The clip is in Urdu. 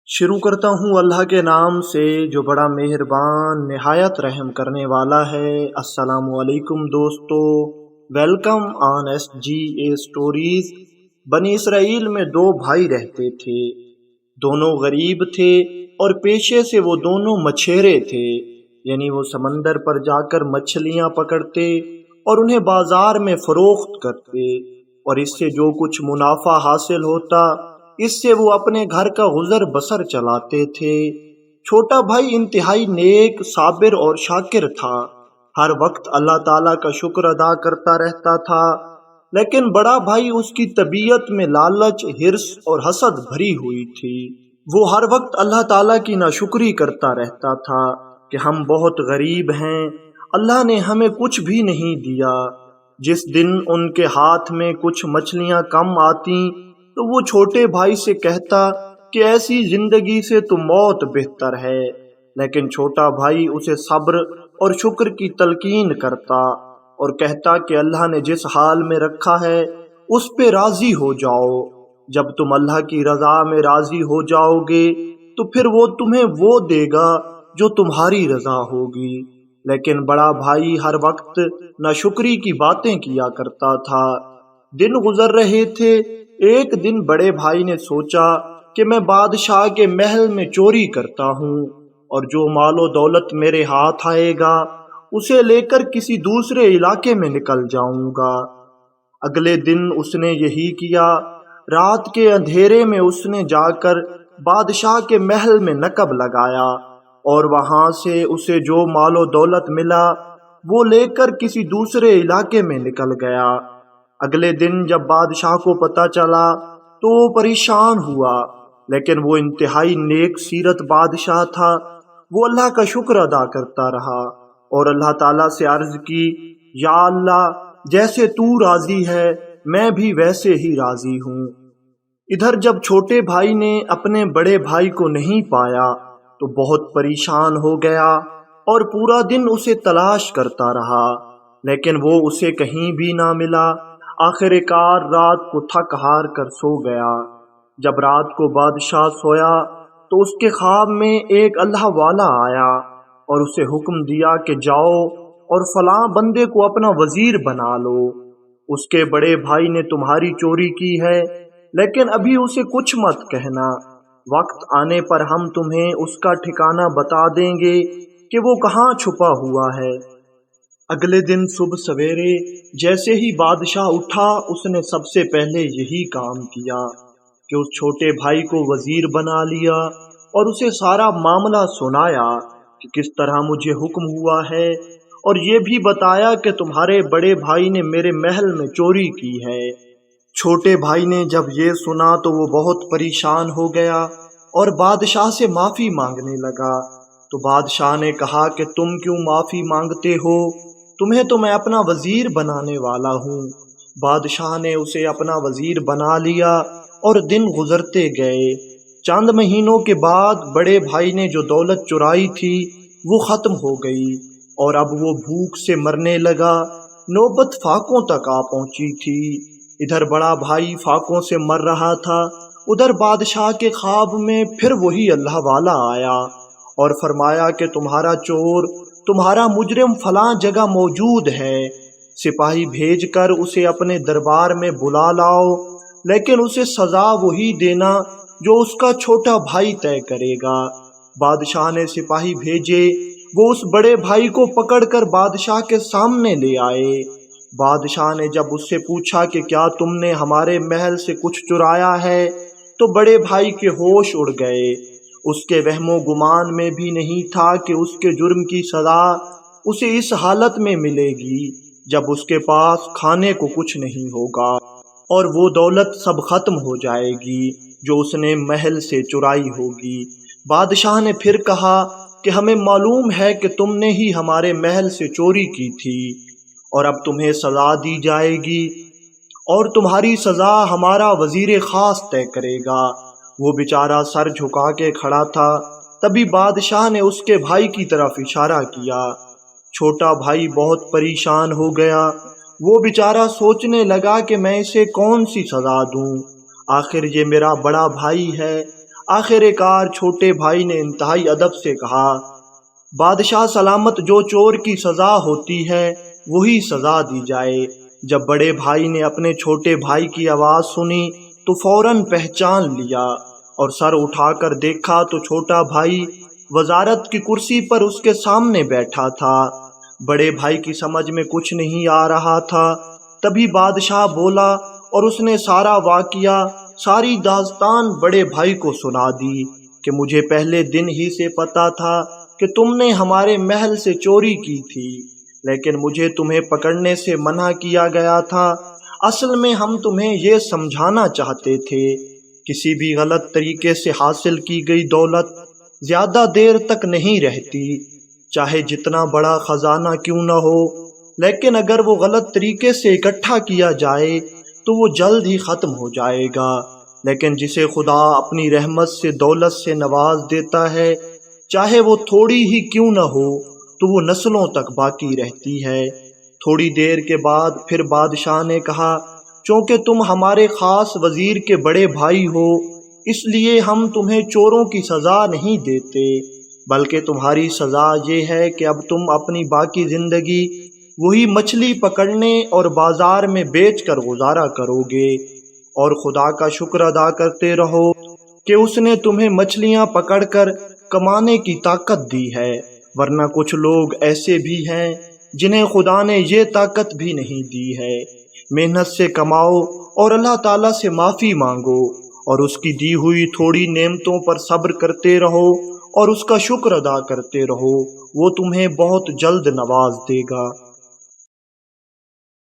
شروع کرتا ہوں اللہ کے نام سے جو بڑا مہربان نہایت رحم کرنے والا ہے۔ السلام علیکم دوستو، welcome on S G A stories. بنی اسرائیل میں دو بھائی رہتے تھے، دونوں غریب تھے اور پیشے سے وہ دونوں مچھیرے تھے، یعنی وہ سمندر پر جا کر مچھلیاں پکڑتے اور انہیں بازار میں فروخت کرتے، اور اس سے جو کچھ منافع حاصل ہوتا اس سے وہ اپنے گھر کا گزر بسر چلاتے تھے۔ چھوٹا بھائی انتہائی نیک، صابر اور شاکر تھا، ہر وقت اللہ تعالیٰ کا شکر ادا کرتا رہتا تھا، لیکن بڑا بھائی اس کی طبیعت میں لالچ، حرص اور حسد بھری ہوئی تھی۔ وہ ہر وقت اللہ تعالیٰ کی ناشکری کرتا رہتا تھا کہ ہم بہت غریب ہیں، اللہ نے ہمیں کچھ بھی نہیں دیا۔ جس دن ان کے ہاتھ میں کچھ مچھلیاں کم آتی تو وہ چھوٹے بھائی سے کہتا کہ ایسی زندگی سے تو موت بہتر ہے، لیکن چھوٹا بھائی اسے صبر اور شکر کی تلقین کرتا اور کہتا کہ اللہ نے جس حال میں رکھا ہے اس پہ راضی ہو جاؤ۔ جب تم اللہ کی رضا میں راضی ہو جاؤ گے تو پھر وہ تمہیں وہ دے گا جو تمہاری رضا ہوگی۔ لیکن بڑا بھائی ہر وقت ناشکری کی باتیں کیا کرتا تھا۔ دن گزر رہے تھے، ایک دن بڑے بھائی نے سوچا کہ میں بادشاہ کے محل میں چوری کرتا ہوں اور جو مال و دولت میرے ہاتھ آئے گا اسے لے کر کسی دوسرے علاقے میں نکل جاؤں گا۔ اگلے دن اس نے یہی کیا۔ رات کے اندھیرے میں اس نے جا کر بادشاہ کے محل میں نقب لگایا اور وہاں سے اسے جو مال و دولت ملا وہ لے کر کسی دوسرے علاقے میں نکل گیا۔ اگلے دن جب بادشاہ کو پتہ چلا تو وہ پریشان ہوا، لیکن وہ انتہائی نیک سیرت بادشاہ تھا۔ وہ اللہ کا شکر ادا کرتا رہا اور اللہ تعالیٰ سے عرض کی، یا اللہ، جیسے تو راضی ہے میں بھی ویسے ہی راضی ہوں۔ ادھر جب چھوٹے بھائی نے اپنے بڑے بھائی کو نہیں پایا تو بہت پریشان ہو گیا اور پورا دن اسے تلاش کرتا رہا، لیکن وہ اسے کہیں بھی نہ ملا۔ آخر کار رات کو تھک ہار کر سو گیا۔ جب رات کو بادشاہ سویا تو اس کے خواب میں ایک اللہ والا آیا اور اسے حکم دیا کہ جاؤ اور فلاں بندے کو اپنا وزیر بنا لو، اس کے بڑے بھائی نے تمہاری چوری کی ہے، لیکن ابھی اسے کچھ مت کہنا، وقت آنے پر ہم تمہیں اس کا ٹھکانہ بتا دیں گے کہ وہ کہاں چھپا ہوا ہے۔ اگلے دن صبح سویرے جیسے ہی بادشاہ اٹھا اس نے سب سے پہلے یہی کام کیا کہ اس چھوٹے بھائی کو وزیر بنا لیا اور اسے سارا معاملہ سنایا کہ کس طرح مجھے حکم ہوا ہے، اور یہ بھی بتایا کہ تمہارے بڑے بھائی نے میرے محل میں چوری کی ہے۔ چھوٹے بھائی نے جب یہ سنا تو وہ بہت پریشان ہو گیا اور بادشاہ سے معافی مانگنے لگا۔ تو بادشاہ نے کہا کہ تم کیوں معافی مانگتے ہو؟ تمہیں تو میں اپنا وزیر بنانے والا ہوں۔ بادشاہ نے اسے اپنا وزیر بنا لیا اور دن گزرتے گئے۔ چند مہینوں کے بعد بڑے بھائی نے جو دولت چرائی تھی وہ ختم ہو گئی اور اب وہ بھوک سے مرنے لگا۔ نوبت فاقوں تک آ پہنچی تھی۔ ادھر بڑا بھائی فاقوں سے مر رہا تھا، ادھر بادشاہ کے خواب میں پھر وہی اللہ والا آیا اور فرمایا کہ تمہارا چور، تمہارا مجرم فلاں جگہ موجود ہے، سپاہی بھیج کر اسے اپنے دربار میں بلا لاؤ، لیکن اسے سزا وہی دینا جو اس کا چھوٹا بھائی طے کرے گا۔ بادشاہ نے سپاہی بھیجے، وہ اس بڑے بھائی کو پکڑ کر بادشاہ کے سامنے لے آئے۔ بادشاہ نے جب اس سے پوچھا کہ کیا تم نے ہمارے محل سے کچھ چرایا ہے تو بڑے بھائی کے ہوش اڑ گئے۔ اس کے وہم و گمان میں بھی نہیں تھا کہ اس کے جرم کی سزا اسے اس حالت میں ملے گی جب اس کے پاس کھانے کو کچھ نہیں ہوگا اور وہ دولت سب ختم ہو جائے گی جو اس نے محل سے چرائی ہوگی۔ بادشاہ نے پھر کہا کہ ہمیں معلوم ہے کہ تم نے ہی ہمارے محل سے چوری کی تھی اور اب تمہیں سزا دی جائے گی، اور تمہاری سزا ہمارا وزیر خاص طے کرے گا۔ وہ بیچارہ سر جھکا کے کھڑا تھا، تبھی بادشاہ نے اس کے بھائی کی طرف اشارہ کیا۔ چھوٹا بھائی بہت پریشان ہو گیا، وہ بیچارہ سوچنے لگا کہ میں اسے کون سی سزا دوں، آخر یہ میرا بڑا بھائی ہے، آخر کار چھوٹے بھائی نے انتہائی ادب سے کہا، بادشاہ سلامت، جو چور کی سزا ہوتی ہے وہی سزا دی جائے۔ جب بڑے بھائی نے اپنے چھوٹے بھائی کی آواز سنی تو فوراً پہچان لیا اور سر اٹھا کر دیکھا تو چھوٹا بھائی وزارت کی کرسی پر اس کے سامنے بیٹھا تھا۔ بڑے بھائی کی سمجھ میں کچھ نہیں آ رہا تھا۔ تبھی بادشاہ بولا اور اس نے سارا واقعہ، ساری داستان بڑے بھائی کو سنا دی کہ مجھے پہلے دن ہی سے پتا تھا کہ تم نے ہمارے محل سے چوری کی تھی، لیکن مجھے تمہیں پکڑنے سے منع کیا گیا تھا۔ اصل میں ہم تمہیں یہ سمجھانا چاہتے تھے، کسی بھی غلط طریقے سے حاصل کی گئی دولت زیادہ دیر تک نہیں رہتی، چاہے جتنا بڑا خزانہ کیوں نہ ہو، لیکن اگر وہ غلط طریقے سے اکٹھا کیا جائے تو وہ جلد ہی ختم ہو جائے گا، لیکن جسے خدا اپنی رحمت سے دولت سے نواز دیتا ہے، چاہے وہ تھوڑی ہی کیوں نہ ہو، تو وہ نسلوں تک باقی رہتی ہے۔ تھوڑی دیر کے بعد پھر بادشاہ نے کہا، چونکہ تم ہمارے خاص وزیر کے بڑے بھائی ہو، اس لیے ہم تمہیں چوروں کی سزا نہیں دیتے، بلکہ تمہاری سزا یہ ہے کہ اب تم اپنی باقی زندگی وہی مچھلی پکڑنے اور بازار میں بیچ کر گزارا کرو گے، اور خدا کا شکر ادا کرتے رہو کہ اس نے تمہیں مچھلیاں پکڑ کر کمانے کی طاقت دی ہے، ورنہ کچھ لوگ ایسے بھی ہیں جنہیں خدا نے یہ طاقت بھی نہیں دی ہے۔ محنت سے کماؤ اور اللہ تعالیٰ سے معافی مانگو اور اس کی دی ہوئی تھوڑی نعمتوں پر صبر کرتے رہو اور اس کا شکر ادا کرتے رہو، وہ تمہیں بہت جلد نواز دے گا۔